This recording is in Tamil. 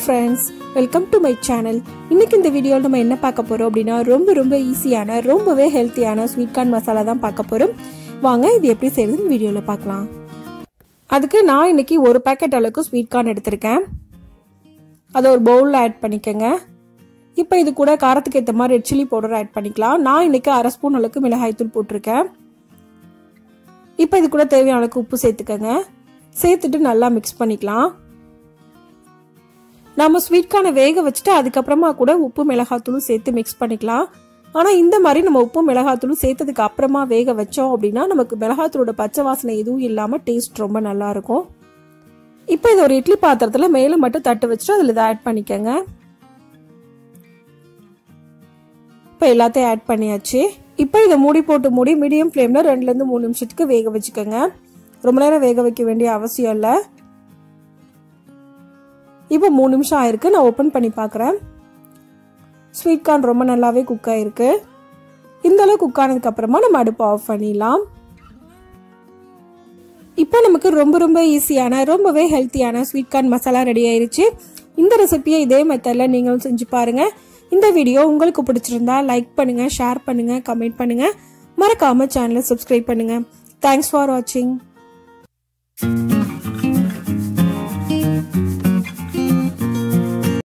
friends, welcome to my channel. இன்னைக்கு இந்த வீடியோல நம்ம என்ன பார்க்க போறோம் அப்படினா ரொம்ப ஈஸியான ரொம்பவே ஹெல்தியான ஸ்வீட் கார்ன் மசாலா தான் பார்க்க போறோம். வாங்க இது எப்படி செய்யறதுன்னு வீடியோல பார்க்கலாம். அதுக்கு நான் இன்னைக்கு ஒரு பாக்கெட் அளவுக்கு ஸ்வீட் கார்ன் எடுத்துர்க்கேன். அத ஒரு பவுல்ல ஆட் பண்ணிக்கங்க. இப்போ இது கூட காரத்துக்கு ஏத்த மாதிரி ரெட் சில்லி பவுடர் ஆட் பண்ணிக்கலாம். நான் இன்னைக்கு 1/2 ஸ்பூன் அளவுக்கு மிளகாய் தூள் போட்டுருக்கேன். இப்போ இது கூட தேவையான அளவுக்கு உப்பு சேர்த்துக்கங்க. சேர்த்துட்டு நல்லா mix பண்ணிக்கலாம். நாம ஸ்வீட் கார்னை வேக வச்சிட்டு அதுக்கு அப்புறமா கூட உப்பு மிளகாய் தூள் சேர்த்து mix பண்ணிக்கலாம். ஆனா இந்த மாதிரி நம்ம உப்பு மிளகாய் தூள் சேர்த்ததுக்கு அப்புறமா வேக வச்சோம் அப்படினா நமக்கு மிளகாய் தூளோட பச்சை வாசனை எதுவும் இல்லாம டேஸ்ட் ரொம்ப நல்லா இருக்கும். இப்போ இது ஒரு இட்லி பாத்திரத்துல மேல மட்டும் தட்டு வச்சிட்டு அதுல இத ஆட் பண்ணிக்கங்க. இப்போ எல்லாத்தையும் ஆட் பண்ணியாச்சு. இப்போ இத மூடி போட்டு மூடி மீடியம் ஃப்ளேம்ல 2 ல இருந்து 3 நிமிஷத்துக்கு வேக வச்சுக்கங்க. ரொம்ப நேரம் வேக வைக்க வேண்டிய அவசியம் இல்ல. இப்போ 3 நிமிஷம் ஆயிருக்கு. நான் ஓபன் பண்ணி பார்க்கறேன். ஸ்வீட் கார்ன் ரொம்ப நல்லாவே குக் ஆயிருக்கு. இந்த அளவு குக் ஆனதுக்கு அப்புறமா நம்ம அடுப்பை ஆஃப் பண்ணிடலாம். இப்போ நமக்கு ரொம்ப ஈஸியான ரொம்பவே ஹெல்தியான ஸ்வீட் கார்ன் மசாலா ரெடி ஆயிருச்சு. இந்த ரெசிபியை இதே மெத்தட்ல நீங்களும் செஞ்சு பாருங்க. இந்த வீடியோ உங்களுக்கு பிடிச்சிருந்தா லைக் பண்ணுங்க, ஷேர் பண்ணுங்க, கமெண்ட் பண்ணுங்க. மறக்காம சேனலை சப்ஸ்கிரைப் பண்ணுங்க. Thanks for watching.